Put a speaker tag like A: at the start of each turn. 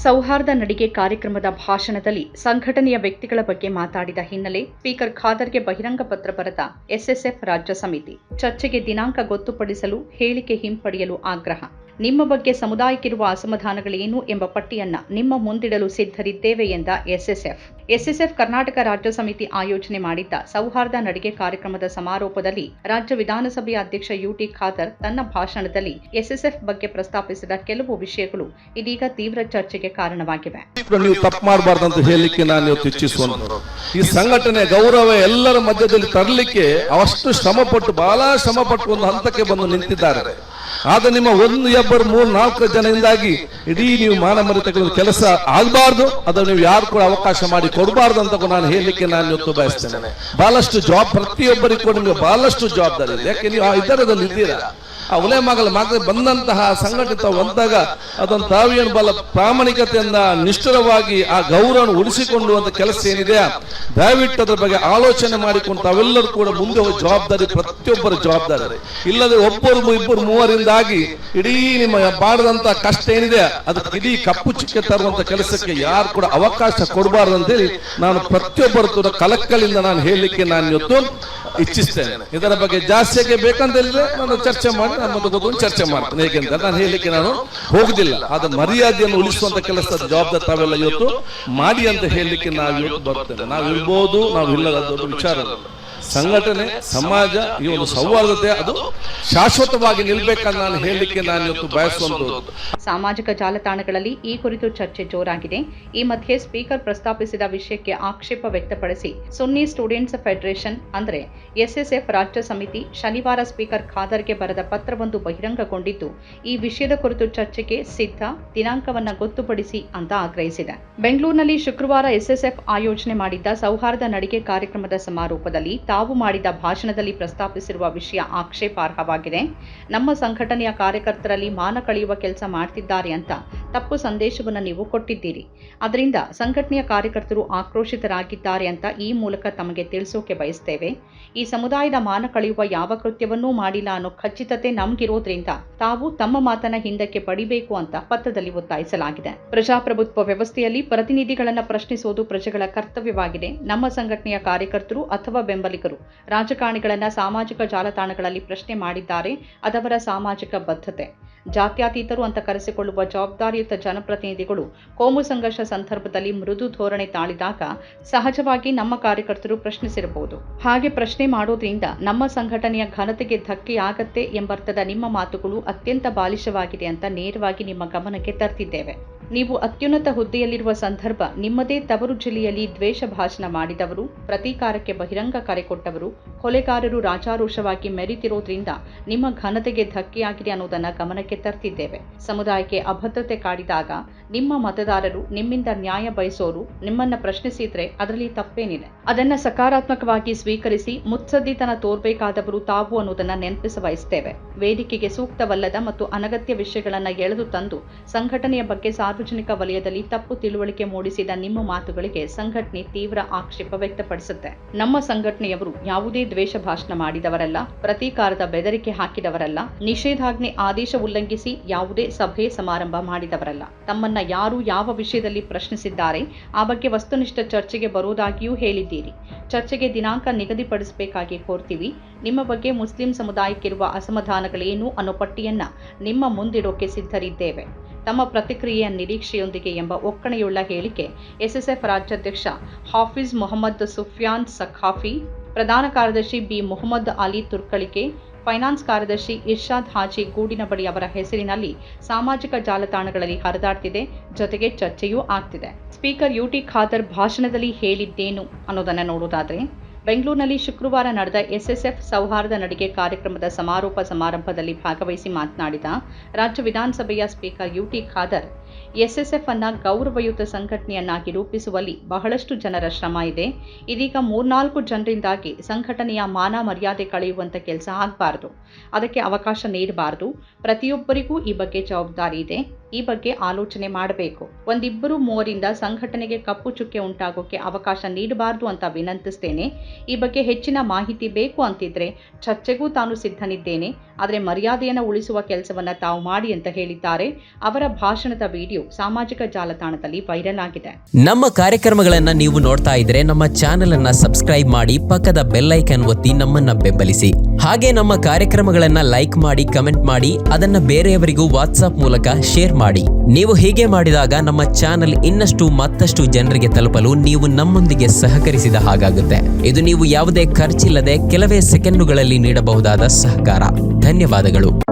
A: ಸೌಹಾರ್ದ ನಡಿಗೆ ಕಾರ್ಯಕ್ರಮದ ಭಾಷಣದಲ್ಲಿ ಸಂಘಟನೆಯ ವ್ಯಕ್ತಿಗಳ ಬಗ್ಗೆ ಮಾತಾಡಿದ ಹಿನ್ನೆಲೆ ಸ್ಪೀಕರ್ ಖಾದರ್ಗೆ ಬಹಿರಂಗ ಪತ್ರ ಬರೆದ ಎಸ್ಎಸ್ಎಫ್ ರಾಜ್ಯ ಸಮಿತಿ. ಚರ್ಚೆಗೆ ದಿನಾಂಕ ಗೊತ್ತುಪಡಿಸಲು ಹೇಳಿಕೆ ಹಿಂಪಡೆಯಲು ಆಗ್ರಹ. ನಿಮ್ಮ ಬಗ್ಗೆ ಸಮುದಾಯಕ್ಕಿರುವ ಅಸಮಾಧಾನಗಳೇನು ಎಂಬ ಪಟ್ಟಿಯನ್ನ ನಿಮ್ಮ ಮುಂದಿಡಲು ಸಿದ್ಧರಿದ್ದೇವೆ ಎಂದ ಎಸ್ಎಸ್ಎಫ್ ಕರ್ನಾಟಕ ರಾಜ್ಯ ಸಮಿತಿ ಆಯೋಜನೆ ಮಾಡಿದ್ದ ಸೌಹಾರ್ದ ನಡಿಗೆ ಕಾರ್ಯಕ್ರಮದ ಸಮಾರೋಪದಲ್ಲಿ ರಾಜ್ಯ ವಿಧಾನಸಭೆಯ ಅಧ್ಯಕ್ಷ ಯುಟಿ ಖಾದರ್ ತನ್ನ ಭಾಷಣದಲ್ಲಿ ಎಸ್ಎಸ್ಎಫ್ ಬಗ್ಗೆ ಪ್ರಸ್ತಾಪಿಸಿದ ಕೆಲವು ವಿಷಯಗಳು ಇದೀಗ ತೀವ್ರ ಚರ್ಚೆಗೆ ಕಾರಣವಾಗಿವೆ.
B: ನೀವು ತಪ್ಪು ಮಾಡಬಾರ್ದು ಅಂತ ಹೇಳಲಿಕ್ಕೆ ನಾನು ಇವತ್ತು ಇಚ್ಛಿಸುವಂತ ಈ ಸಂಘಟನೆ ಗೌರವ ಎಲ್ಲರ ಮಧ್ಯದಲ್ಲಿ ತರಲಿಕ್ಕೆ ಅವಷ್ಟು ಶ್ರಮಪಟ್ಟು ಬಹಳ ಶ್ರಮಪಟ್ಟು ಒಂದು ಹಂತಕ್ಕೆ ಬಂದು ನಿಂತಿದ್ದಾರೆ. ಆದ್ರೆ ನಿಮ್ಮ 1, 2, 3, 4 ಜನರಿಂದಾಗಿ ಇಡೀ ನೀವು ಮಾನಮರ್ಯಾದೆ ತೆಗೆದು ಕೆಲಸ ಆಗಬಾರ್ದು, ಅದನ್ನು ನೀವು ಯಾರು ಕೂಡ ಅವಕಾಶ ಮಾಡಿ ಕೊಡಬಾರ್ದು ಅಂತ ನಾನು ಹೇಳಲಿಕ್ಕೆ ನಾನು ಇವತ್ತು ಬಯಸ್ತೇನೆ. ಬಹಳಷ್ಟು ಪ್ರತಿಯೊಬ್ಬರಿಗೂ ಕೂಡ ನಿಮಗೆ ಬಹಳಷ್ಟು ಜವಾಬ್ದಾರಿ ಇದೆ. ಯಾಕೆ ನೀವು ಆ ಇದರದಲ್ಲಿ ಇದ್ದೀರಾ. ಆ ಉಲೇಮಾಗಳ ಬಂದಂತಹ ಸಂಘಟಿತ ಬಂದಾಗ ಅದೊಂದು ತಾವೇನು ಬಲ ಪ್ರಾಮಾಣಿಕತೆಯಿಂದ ನಿಷ್ಠುರವಾಗಿ ಆ ಗೌರವವನ್ನು ಉಳಿಸಿಕೊಂಡು ಅಂತ ಕೆಲಸ ಏನಿದೆ ದಯವಿಟ್ಟು ಅದರ ಬಗ್ಗೆ ಆಲೋಚನೆ ಮಾಡಿಕೊಂಡು ತಾವೆಲ್ಲರೂ ಕೂಡ ಮುಂದೆ ಹೋಗಿ ಜವಾಬ್ದಾರಿ ಪ್ರತಿಯೊಬ್ಬರ ಜವಾಬ್ದಾರಿ. ಇಲ್ಲದೆ ಒಬ್ಬರು 2, 3ರಿಂದಾಗಿ ಇಡೀ ನಿಮ್ಮ ಮಾಡಿದಂತ ಕಷ್ಟ ಏನಿದೆ ಅದಕ್ಕೆ ಇಡೀ ಕಪ್ಪು ಚಿಕ್ಕೆ ತರುವಂತ ಕೆಲಸಕ್ಕೆ ಯಾರು ಕೂಡ ಅವಕಾಶ ಕೊಡಬಾರ್ದು ಅಂತೇಳಿ ನಾನು ಪ್ರತಿಯೊಬ್ಬರು ಕೂಡ ಕಲಕಲಿಂದ ನಾನು ಹೇಳಲಿಕ್ಕೆ ನಾನು ಇವತ್ತು ಇಚ್ಛಿಸ್ತೇನೆ. ಇದರ ಬಗ್ಗೆ ಜಾಸ್ತಿಯಾಗಿ ಬೇಕಂತ ಹೇಳಿದ್ರೆ ನಾನು ಚರ್ಚೆ ಮಾಡಿ ಚರ್ಚೆ ಮಾಡ್ತೇನೆ. ಹೇಗೆಂತ ನಾನು ಹೇಳಲಿಕ್ಕೆ ನಾನು ಹೋಗುದಿಲ್ಲ. ಆದ ಮರ್ಯಾದೆಯನ್ನು ಉಳಿಸುವಂತ ಕೆಲಸದ ಜವಾಬ್ದಾರಿ ತಾವೆಲ್ಲ ಇವತ್ತು ಮಾಡಿ ಅಂತ ಹೇಳಲಿಕ್ಕೆ ನಾವು ಇವತ್ತು ಬರ್ತೇನೆ. ನಾವು ಇರ್ಬೋದು, ನಾವು ಇಲ್ಲದ ದೊಡ್ಡ ವಿಚಾರ. ಸಂಘಟನೆ, ಸಮಾಜ, ಈ ಒಂದು ಸೌಹಾರ್ದತೆ ಅದು ಶಾಶ್ವತವಾಗಿ ನಿಲ್ಬೇಕಂತ ನಾನು ಹೇಳಲಿಕ್ಕೆ ನಾನು ಇವತ್ತು ಬಯಸುವಂತದ್ದು.
A: ಸಾಮಾಜಿಕ ಜಾಲತಾಣಗಳಲ್ಲಿ ಈ ಕುರಿತು ಚರ್ಚೆ ಜೋರಾಗಿದೆ. ಈ ಮಧ್ಯೆ ಸ್ಪೀಕರ್ ಪ್ರಸ್ತಾಪಿಸಿದ ವಿಷಯಕ್ಕೆ ಆಕ್ಷೇಪ ವ್ಯಕ್ತಪಡಿಸಿ ಸುನ್ನಿ ಸ್ಟೂಡೆಂಟ್ಸ್ ಫೆಡರೇಷನ್ ಅಂದ್ರೆ ಎಸ್ಎಸ್ಎಫ್ ರಾಜ್ಯ ಸಮಿತಿ ಶನಿವಾರ ಸ್ಪೀಕರ್ ಖಾದರ್ಗೆ ಬರೆದ ಪತ್ರವೊಂದು ಬಹಿರಂಗಗೊಂಡಿದ್ದು, ಈ ವಿಷಯದ ಕುರಿತು ಚರ್ಚೆಗೆ ಸಿದ್ಧ, ದಿನಾಂಕವನ್ನ ಗೊತ್ತುಪಡಿಸಿ ಅಂತ ಆಗ್ರಹಿಸಿದೆ. ಬೆಂಗಳೂರಿನಲ್ಲಿ ಶುಕ್ರವಾರ ಎಸ್ಎಸ್ಎಫ್ ಆಯೋಜನೆ ಮಾಡಿದ್ದ ಸೌಹಾರ್ದ ನಡಿಗೆ ಕಾರ್ಯಕ್ರಮದ ಸಮಾರೋಪದಲ್ಲಿ ತಾವು ಮಾಡಿದ ಭಾಷಣದಲ್ಲಿ ಪ್ರಸ್ತಾಪಿಸಿರುವ ವಿಷಯ ಆಕ್ಷೇಪಾರ್ಹವಾಗಿದೆ. ನಮ್ಮ ಸಂಘಟನೆಯ ಕಾರ್ಯಕರ್ತರಲ್ಲಿ ಮಾನ ಕಳೆಯುವ ಕೆಲಸ ಮಾಡ್ತಿದ್ದಾರೆ ಅಂತ ತಪ್ಪು ಸಂದೇಶವನ್ನು ನೀವು ಕೊಟ್ಟಿದ್ದೀರಿ. ಅದರಿಂದ ಸಂಘಟನೆಯ ಕಾರ್ಯಕರ್ತರು ಆಕ್ರೋಶಿತರಾಗಿದ್ದಾರೆ ಅಂತ ಈ ಮೂಲಕ ತಮಗೆ ತಿಳಿಸೋಕೆ ಬಯಸ್ತೇವೆ. ಈ ಸಮುದಾಯದ ಮಾನ ಕಳೆಯುವ ಯಾವ ಕೃತ್ಯವನ್ನೂ ಮಾಡಿಲ್ಲ ಅನ್ನೋ ಖಚಿತತೆ ನಮಗಿರೋದ್ರಿಂದ ತಾವು ತಮ್ಮ ಮಾತನ್ನ ಹಿಂದಕ್ಕೆ ಪಡಿಬೇಕು ಅಂತ ಪತ್ರದಲ್ಲಿ ಒತ್ತಾಯಿಸಲಾಗಿದೆ. ಪ್ರಜಾಪ್ರಭುತ್ವ ವ್ಯವಸ್ಥೆಯಲ್ಲಿ ಪ್ರತಿನಿಧಿಗಳನ್ನ ಪ್ರಶ್ನಿಸುವುದು ಪ್ರಜೆಗಳ ಕರ್ತವ್ಯವಾಗಿದೆ. ನಮ್ಮ ಸಂಘಟನೆಯ ಕಾರ್ಯಕರ್ತರು ಅಥವಾ ಬೆಂಬಲಿಗರು ರಾಜಕಾರಣಿಗಳನ್ನ ಸಾಮಾಜಿಕ ಜಾಲತಾಣಗಳಲ್ಲಿ ಪ್ರಶ್ನೆ ಮಾಡಿದ್ದಾರೆ. ಅದವರ ಸಾಮಾಜಿಕ ಬದ್ಧತೆ. ಜಾತ್ಯತೀತರು ಅಂತ ಕರೆಸಿಕೊಳ್ಳುವ ಜವಾಬ್ದಾರಿಯುತ ಜನಪ್ರತಿನಿಧಿಗಳು ಕೋಮು ಸಂಘರ್ಷ ಸಂದರ್ಭದಲ್ಲಿ ಮೃದು ಧೋರಣೆ ತಾಳಿದಾಗ ಸಹಜವಾಗಿ ನಮ್ಮ ಕಾರ್ಯಕರ್ತರು ಪ್ರಶ್ನಿಸಿರಬಹುದು. ಹಾಗೆ ಪ್ರಶ್ನೆ ಮಾಡೋದ್ರಿಂದ ನಮ್ಮ ಸಂಘಟನೆಯ ಘನತೆಗೆ ಧಕ್ಕೆಯಾಗತ್ತೆ ಎಂಬರ್ಥದ ನಿಮ್ಮ ಮಾತುಗಳು ಅತ್ಯಂತ ಬಾಲಿಶವಾಗಿದೆ ಅಂತ ನೇರವಾಗಿ ನಿಮ್ಮ ಗಮನಕ್ಕೆ ತರ್ತಿದ್ದೇವೆ. ನೀವು ಅತ್ಯುನ್ನತ ಹುದ್ದೆಯಲ್ಲಿರುವ ಸಂದರ್ಭ ನಿಮ್ಮದೇ ತವರು ಜಿಲ್ಲೆಯಲ್ಲಿ ದ್ವೇಷ ಭಾಷಣ ಮಾಡಿದವರು, ಪ್ರತೀಕಾರಕ್ಕೆ ಬಹಿರಂಗ ಕರೆ ಕೊಟ್ಟವರು, ಕೊಲೆಗಾರರು ರಾಜಾರೋಷವಾಗಿ ಮೆರೀತಿರೋದ್ರಿಂದ ನಿಮ್ಮ ಘನತೆಗೆ ಧಕ್ಕೆಯಾಗಿದೆ ಅನ್ನೋದನ್ನ ಗಮನಕ್ಕೆ ತರ್ತಿದ್ದೇವೆ. ಸಮುದಾಯಕ್ಕೆ ಅಭದ್ರತೆ ಕಾಡಿದಾಗ ನಿಮ್ಮ ಮತದಾರರು ನಿಮ್ಮಿಂದ ನ್ಯಾಯ ಬಯಸೋರು ನಿಮ್ಮನ್ನ ಪ್ರಶ್ನಿಸಿದ್ರೆ ಅದರಲ್ಲಿ ತಪ್ಪೇನಿದೆ. ಅದನ್ನ ಸಕಾರಾತ್ಮಕವಾಗಿ ಸ್ವೀಕರಿಸಿ ಮುತ್ಸದ್ದಿತನ ತೋರ್ಬೇಕಾದವರು ತಾವು ಅನ್ನೋದನ್ನ ನೆನಪಿಸ ಬಯಸ್ತೇವೆ. ವೇದಿಕೆಗೆ ಸೂಕ್ತವಲ್ಲದ ಮತ್ತು ಅನಗತ್ಯ ವಿಷಯಗಳನ್ನ ಎಳೆದು ತಂದು ಸಂಘಟನೆಯ ಬಗ್ಗೆ ಸಾರ್ವಜನಿಕ ವಲಯದಲ್ಲಿ ತಪ್ಪು ತಿಳುವಳಿಕೆ ಮೂಡಿಸಿದ ನಿಮ್ಮ ಮಾತುಗಳಿಗೆ ಸಂಘಟನೆ ತೀವ್ರ ಆಕ್ಷೇಪ ವ್ಯಕ್ತಪಡಿಸುತ್ತೆ. ನಮ್ಮ ಸಂಘಟನೆಯವರು ಯಾವುದೇ ದ್ವೇಷ ಭಾಷಣ ಮಾಡಿದವರಲ್ಲ, ಪ್ರತೀಕಾರದ ಬೆದರಿಕೆ ಹಾಕಿದವರಲ್ಲ, ನಿಷೇಧಾಜ್ಞೆ ಆದೇಶ ಉಲ್ಲಂಘಿಸಿ ಯಾವುದೇ ಸಭೆ ಸಮಾರಂಭ ಮಾಡಿದವರಲ್ಲ. ತಮ್ಮನ್ನ ಯಾರು ಯಾವ ವಿಷಯದಲ್ಲಿ ಪ್ರಶ್ನಿಸಿದ್ದಾರೆ ಆ ಬಗ್ಗೆ ವಸ್ತುನಿಷ್ಠ ಚರ್ಚೆಗೆ ಬರುವುದಾಗಿಯೂ ಹೇಳಿದ್ದೀರಿ. ಚರ್ಚೆಗೆ ದಿನಾಂಕ ನಿಗದಿಪಡಿಸಬೇಕಾಗಿ ಕೋರ್ತೀವಿ. ನಿಮ್ಮ ಬಗ್ಗೆ ಮುಸ್ಲಿಂ ಸಮುದಾಯಕ್ಕಿರುವ ಅಸಮಾಧಾನಗಳೇನು ಅನ್ನೋ ಪಟ್ಟಿಯನ್ನ ನಿಮ್ಮ ಮುಂದಿಡೋಕೆ ಸಿದ್ಧರಿದ್ದೇವೆ. ತಮ್ಮ ಪ್ರತಿಕ್ರಿಯೆಯ ನಿರೀಕ್ಷೆಯೊಂದಿಗೆ ಎಂಬ ಒಕ್ಕಣೆಯುಳ್ಳ ಹೇಳಿಕೆ ಎಸ್ಎಸ್ಎಫ್ ರಾಜ್ಯಾಧ್ಯಕ್ಷ ಹಾಫಿಜ್ ಮೊಹಮ್ಮದ್ ಸುಫಿಯಾನ್ ಸಖಾಫಿ, ಪ್ರಧಾನ ಕಾರ್ಯದರ್ಶಿ ಬಿ ಮೊಹಮ್ಮದ್ ಅಲಿ ತುರ್ಕಳಿಕೆ, ಫೈನಾನ್ಸ್ ಕಾರ್ಯದರ್ಶಿ ಇರ್ಷಾದ್ ಹಾಜಿ ಗೂಡಿನಬಳಿ ಅವರ ಹೆಸರಿನಲ್ಲಿ ಸಾಮಾಜಿಕ ಜಾಲತಾಣಗಳಲ್ಲಿ ಹರಿದಾಡ್ತಿದೆ. ಜೊತೆಗೆ ಚರ್ಚೆಯೂ ಆಗ್ತಿದೆ. ಸ್ಪೀಕರ್ ಯುಟಿ ಖಾದರ್ ಭಾಷಣದಲ್ಲಿ ಹೇಳಿದ್ದೇನು ಅನ್ನೋದನ್ನ ನೋಡೋದಾದ್ರೆ, ಬೆಂಗಳೂರಿನಲ್ಲಿ ಶುಕ್ರವಾರ ನಡೆದ ಎಸ್ಎಸ್ಎಫ್ ಸೌಹಾರ್ದ ನಡಿಗೆ ಕಾರ್ಯಕ್ರಮದ ಸಮಾರೋಪ ಸಮಾರಂಭದಲ್ಲಿ ಭಾಗವಹಿಸಿ ಮಾತನಾಡಿದ ರಾಜ್ಯ ವಿಧಾನಸಭೆಯ ಸ್ಪೀಕರ್ ಯುಟಿ ಖಾದರ್, ಎಸ್ಎಸ್ಎಫ್ ಅನ್ನ ಗೌರವಯುತ ಸಂಘಟನೆಯನ್ನಾಗಿ ರೂಪಿಸುವಲ್ಲಿ ಬಹಳಷ್ಟು ಜನರ ಶ್ರಮ ಇದೆ. ಇದೀಗ 3-4 ಜನರಿಂದಾಗಿ ಸಂಘಟನೆಯ ಮಾನ ಮರ್ಯಾದೆ ಕಳೆಯುವಂತ ಕೆಲಸ ಆಗಬಾರದು. ಅದಕ್ಕೆ ಅವಕಾಶ ನೀಡಬಾರದು. ಪ್ರತಿಯೊಬ್ಬರಿಗೂ ಈ ಬಗ್ಗೆ ಜವಾಬ್ದಾರಿ ಇದೆ. ಈ ಬಗ್ಗೆ ಆಲೋಚನೆ ಮಾಡಬೇಕು. ಒಂದಿಬ್ಬರು ಮೂವರಿಂದ ಸಂಘಟನೆಗೆ ಕಪ್ಪು ಚುಕ್ಕೆ ಉಂಟಾಗೋಕೆ ಅವಕಾಶ ನೀಡಬಾರದು ಅಂತ ವಿನಂತಿಸ್ತೇನೆ. ಈ ಬಗ್ಗೆ ಹೆಚ್ಚಿನ ಮಾಹಿತಿ ಬೇಕು ಅಂತಿದ್ರೆ ಚರ್ಚೆಗೂ ತಾನು ಸಿದ್ಧನಿದ್ದೇನೆ. ಆದರೆ ಮರ್ಯಾದೆಯನ್ನು ಉಳಿಸುವ ಕೆಲಸವನ್ನ ತಾವು ಮಾಡಿ ಅಂತ ಹೇಳಿದ್ದಾರೆ. ಅವರ ಭಾಷಣದ ವಿಡಿಯೋ ಸಾಮಾಜಿಕ ಜಾಲತಾಣದಲ್ಲಿ ವೈರಲ್ ಆಗಿದೆ.
C: ನಮ್ಮ ಕಾರ್ಯಕ್ರಮಗಳನ್ನ ನೀವು ನೋಡ್ತಾ ಇದ್ರೆ ನಮ್ಮ ಚಾನೆಲ್ ಅನ್ನ ಸಬ್ಸ್ಕ್ರೈಬ್ ಮಾಡಿ, ಪಕ್ಕದ ಬೆಲ್ ಐಕಾನ್ ಒತ್ತಿ ನಮ್ಮನ್ನ ಬೆಂಬಲಿಸಿ. ಹಾಗೆ ನಮ್ಮ ಕಾರ್ಯಕ್ರಮಗಳನ್ನ ಲೈಕ್ ಮಾಡಿ, ಕಮೆಂಟ್ ಮಾಡಿ, ಅದನ್ನ ಬೇರೆಯವರಿಗೂ ವಾಟ್ಸ್ಆಪ್ ಮೂಲಕ ಶೇರ್ ಮಾಡಿ. ನೀವು ಹೀಗೆ ಮಾಡಿದಾಗ ನಮ್ಮ ಚಾನೆಲ್ ಇನ್ನಷ್ಟು ಮತ್ತಷ್ಟು ಜನರಿಗೆ ತಲುಪಲು ನೀವು ನಮ್ಮೊಂದಿಗೆ ಸಹಕರಿಸಿದ ಹಾಗಾಗುತ್ತೆ. ಇದು ನೀವು ಯಾವುದೇ ಖರ್ಚಿಲ್ಲದೆ ಕೆಲವೇ ಸೆಕೆಂಡುಗಳಲ್ಲಿ ನೀಡಬಹುದಾದ ಸಹಕಾರ. ಧನ್ಯವಾದಗಳು.